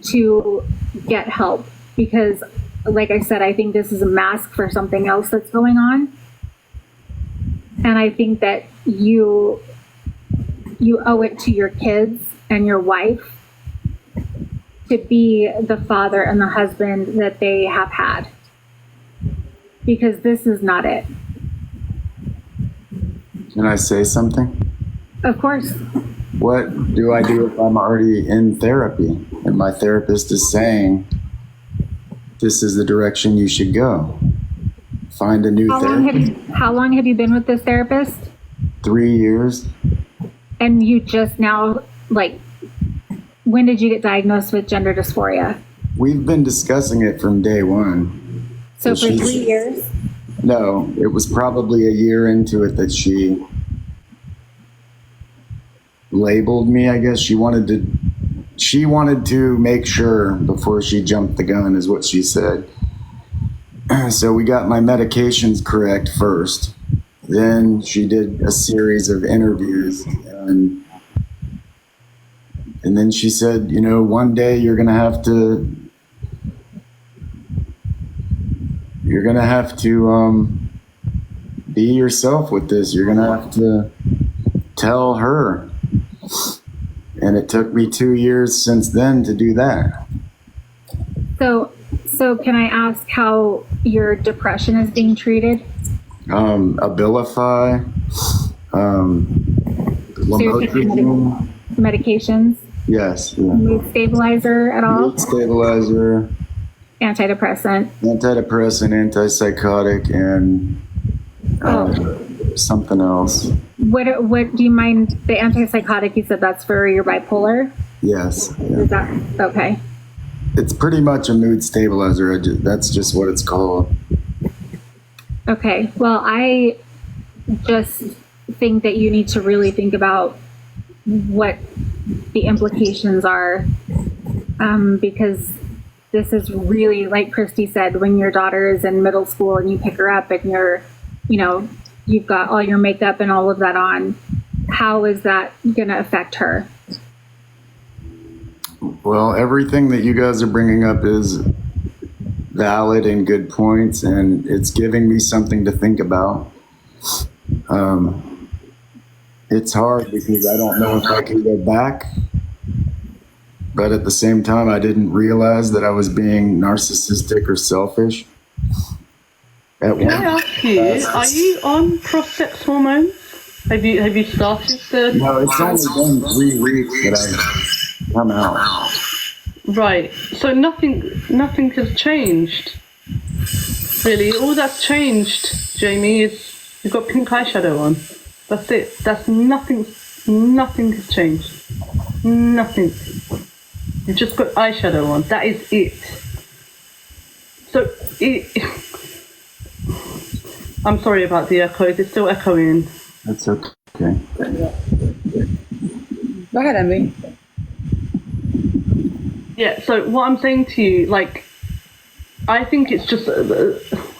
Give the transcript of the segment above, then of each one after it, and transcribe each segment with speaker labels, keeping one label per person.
Speaker 1: to get help, because like I said, I think this is a mask for something else that's going on. And I think that you owe it to your kids and your wife to be the father and the husband that they have had, because this is not it.
Speaker 2: Can I say something?
Speaker 1: Of course.
Speaker 2: What do I do if I'm already in therapy and my therapist is saying, this is the direction you should go? Find a new therapist.
Speaker 1: How long have you been with this therapist?
Speaker 2: 3 years.
Speaker 1: And you just now, like, when did you get diagnosed with gender dysphoria?
Speaker 2: We've been discussing it from day one.
Speaker 1: So for 3 years?
Speaker 2: No, it was probably a year into it that she labeled me, I guess. She wanted to make sure before she jumped the gun, is what she said. So we got my medications correct first. Then she did a series of interviews, and then she said, you know, one day you're gonna have to be yourself with this. You're gonna have to tell her. And it took me 2 years since then to do that.
Speaker 1: So can I ask how your depression is being treated?
Speaker 2: Abilify,
Speaker 1: So you're taking medications?
Speaker 2: Yes. Yeah.
Speaker 1: Mood stabilizer at all?
Speaker 2: Mood stabilizer.
Speaker 1: Antidepressant,
Speaker 2: antipsychotic, and something else.
Speaker 1: What do you mind? The antipsychotic, you said that's for your bipolar?
Speaker 2: Yes. Yeah.
Speaker 1: Is that okay?
Speaker 2: It's pretty much a mood stabilizer. That's just what it's called.
Speaker 1: Okay. Well, I just think that you need to really think about what the implications are, because this is really, like Christy said, when your daughter is in middle school and you pick her up and you've got all your makeup and all of that on, how is that going to affect her?
Speaker 2: Well, everything that you guys are bringing up is valid and good points, and it's giving me something to think about. It's hard because I don't know if I can go back, but at the same time, I didn't realize that I was being narcissistic or selfish.
Speaker 3: Can I ask you, are you on cross-sex hormones? Have you started the...
Speaker 2: No, it's only been 3 weeks that I've come out.
Speaker 3: Right. So nothing has changed. Really, all that's changed, Jamie, is you've got pink eyeshadow on. That's it. That's nothing. Nothing has changed. Nothing. You've just got eyeshadow on. That is it. So I'm sorry about the echoes. It's still echoing.
Speaker 2: That's okay.
Speaker 4: Go ahead, Emily.
Speaker 3: Yeah, so what I'm saying to you, like, I think it's just,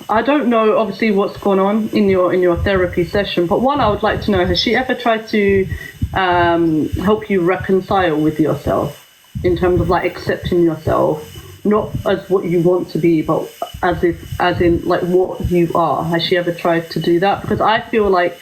Speaker 3: I don't know obviously what's gone on in your therapy session, but one, I would like to know, has she ever tried to help you reconcile with yourself in terms of like accepting yourself, not as what you want to be, but as in like what you are? Has she ever tried to do that? Because I feel like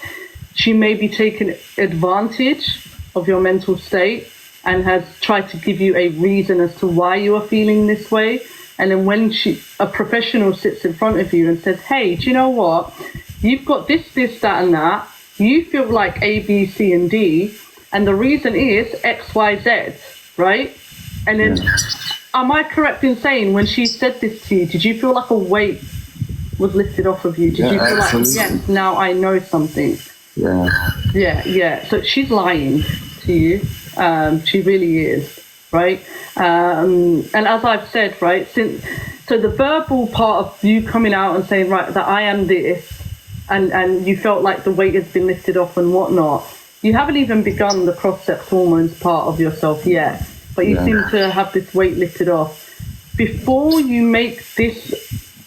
Speaker 3: she may be taking advantage of your mental state and has tried to give you a reason as to why you are feeling this way. And then when a professional sits in front of you and says, hey, do you know what? You've got this, that, and that. You feel like A, B, C, and D. And the reason is X, Y, Z, right? And then, am I correct in saying when she said this to you, did you feel like a weight was lifted off of you? Did you feel
Speaker 2: absolutely.
Speaker 3: like, yes, now I know something?
Speaker 2: Yeah.
Speaker 3: Yeah. So she's lying to you. She really is, right? And as I've said, right, so the verbal part of you coming out and saying, right, that I am this, and you felt like the weight has been lifted off and whatnot, you haven't even begun the cross-sex hormones part of yourself yet, but you seem to have this weight lifted off. Before you make this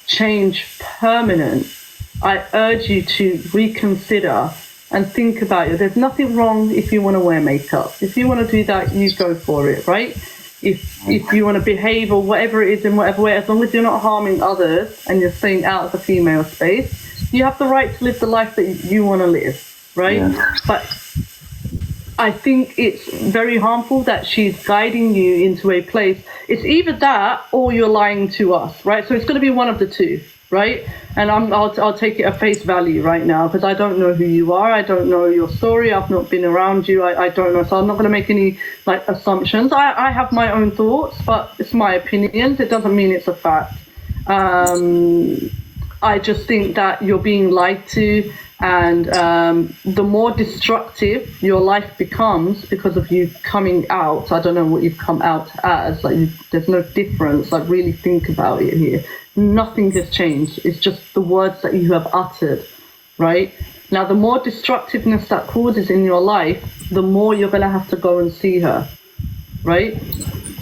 Speaker 3: change permanent, I urge you to reconsider and think about it. There's nothing wrong if you want to wear makeup. If you want to do that, you go for it, right? if you want to behave or whatever it is in whatever way, as long as you're not harming others and you're staying out of the female space, you have the right to live the life that you want to live, right?
Speaker 2: Yeah.
Speaker 3: But I think it's very harmful that she's guiding you into a place. It's either that or you're lying to us, right? So it's going to be one of the two, right? And I'll take it at face value right now, because I don't know who you are. I don't know your story. I've not been around you. I don't know. So I'm not going to make any like assumptions. I have my own thoughts, but it's my opinions. It doesn't mean it's a fact. I just think that you're being lied to, and the more destructive your life becomes because of you coming out. I don't know what you've come out as. Like, there's no difference. Like, really think about it here. Nothing has changed. It's just the words that you have uttered, right? Now, the more destructiveness that causes in your life, the more you're going to have to go and see her, right?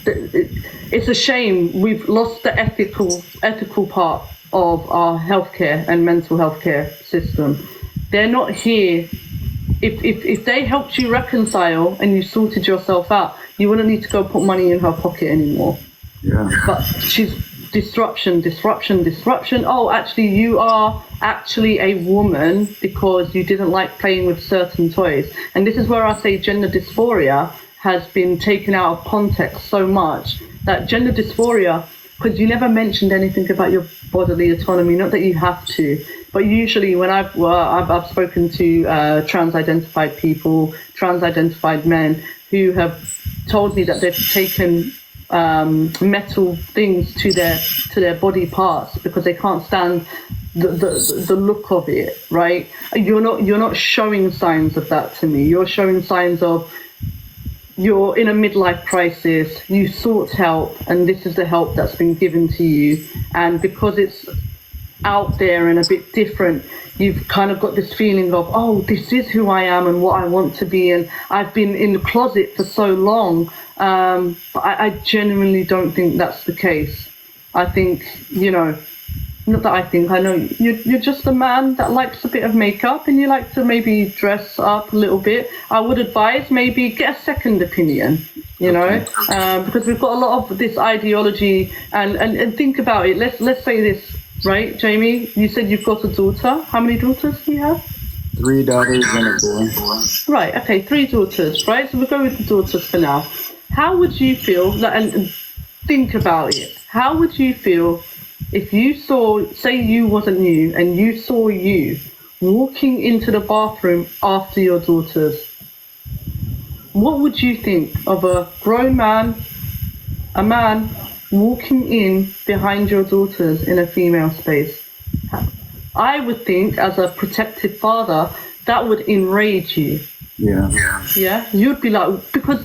Speaker 3: It's a shame we've lost the ethical part of our healthcare and mental health care system. They're not here. If they helped you reconcile and you sorted yourself out, you wouldn't need to go put money in her pocket anymore.
Speaker 2: Yeah.
Speaker 3: But she's disruption. Oh, actually, you are actually a woman because you didn't like playing with certain toys. And this is where I say gender dysphoria has been taken out of context so much, that gender dysphoria, because you never mentioned anything about your bodily autonomy, not that you have to, but usually when I've spoken to trans-identified people, trans-identified men who have told me that they've taken metal things to their body parts because they can't stand the look of it, right? You're not showing signs of that to me. You're showing signs of you're in a midlife crisis, you sought help, and this is the help that's been given to you. And because it's out there and a bit different, you've kind of got this feeling of, oh, this is who I am and what I want to be, and I've been in the closet for so long. But I genuinely don't think that's the case. I think, not that I know you're just a man that likes a bit of makeup and you like to maybe dress up a little bit. I would advise maybe get a second opinion, because we've got a lot of this ideology, and think about it. Let's say this, right, Jamie? You said you've got a daughter. How many daughters do you have?
Speaker 2: 3 daughters and a boy.
Speaker 3: Right, okay, 3 daughters, right? So we'll go with the daughters for now. How would you feel, and think about it, how would you feel if you saw, say you wasn't you, and you saw you walking into the bathroom after your daughters? What would you think of a grown man, a man walking in behind your daughters in a female space? I would think, as a protective father, that would enrage you.
Speaker 2: Yeah.
Speaker 3: Yeah, you'd be like, because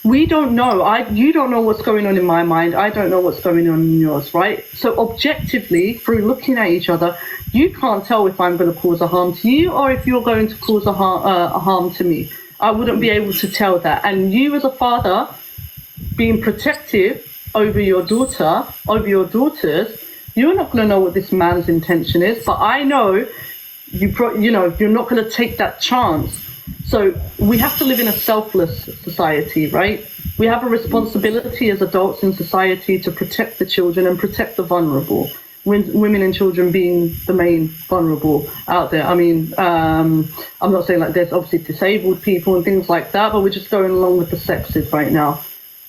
Speaker 3: we don't know. You don't know what's going on in my mind. I don't know what's going on in yours, right? So objectively, through looking at each other, you can't tell if I'm going to cause a harm to you or if you're going to cause a harm to me. I wouldn't be able to tell that. And you, as a father, being protective over your daughter, over your daughters, you're not going to know what this man's intention is. But I know, you're not going to take that chance. So we have to live in a selfless society, right? We have a responsibility as adults in society to protect the children and protect the vulnerable. Women and children being the main vulnerable out there. I mean, I'm not saying like there's obviously disabled people and things like that, but we're just going along with the sexes right now.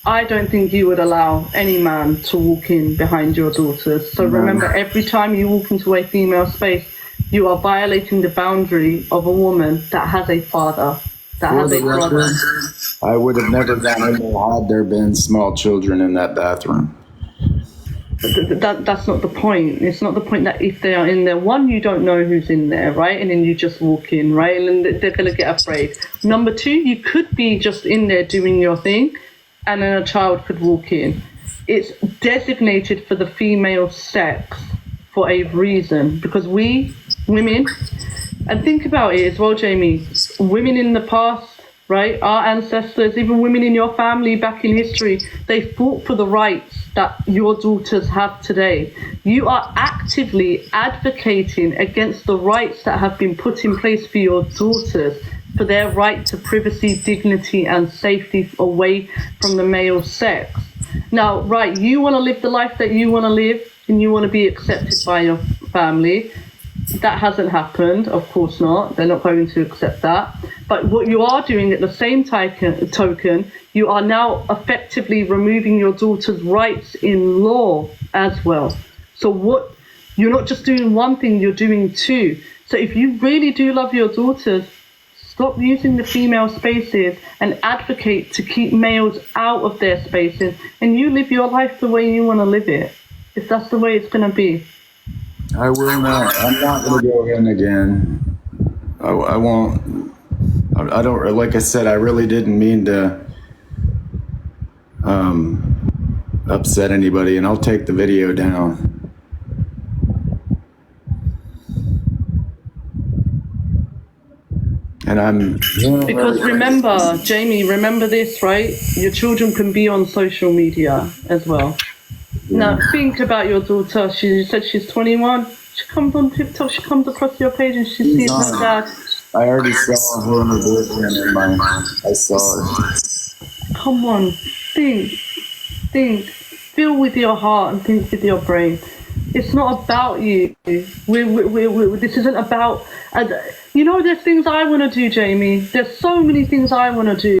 Speaker 3: I don't think you would allow any man to walk in behind your daughters. So remember, every time you walk into a female space, you are violating the boundary of a woman that has a father, that has a brother.
Speaker 2: I would have never gone in there had there been small children in that bathroom.
Speaker 3: That's not the point. It's not the point that if they are in there, one, you don't know who's in there, right? And then you just walk in, right? And they're going to get afraid. Number 2, you could be just in there doing your thing, and then a child could walk in. It's designated for the female sex for a reason, because we, women, and think about it as well, Jamie, women in the past, right, our ancestors, even women in your family back in history, they fought for the rights that your daughters have today. You are actively advocating against the rights that have been put in place for your daughters, for their right to privacy, dignity, and safety away from the male sex. Now, right, you want to live the life that you want to live, and you want to be accepted by your family. That hasn't happened, of course not. They're not going to accept that. But what you are doing at the same token, you are now effectively removing your daughter's rights in law as well. So what, you're not just doing one thing, you're doing two. So if you really do love your daughters, stop using the female spaces and advocate to keep males out of their spaces, and you live your life the way you want to live it, if that's the way it's going to be.
Speaker 2: I will not. I'm not going to go in again. I won't. I don't. Like I said, I really didn't mean to upset anybody, and I'll take the video down. And I'm
Speaker 3: Because remember, Jamie, remember this, right? Your children can be on social media as well. Now, think about your daughter. She said she's 21. She comes on TikTok, she comes across your page and she sees her dad.
Speaker 2: I already saw her and her boyfriend in my. I saw her.
Speaker 3: Come on, think. Feel with your heart and think with your brain. It's not about you. This isn't about. You know, there's things I want to do, Jamie. There's so many things I want to do.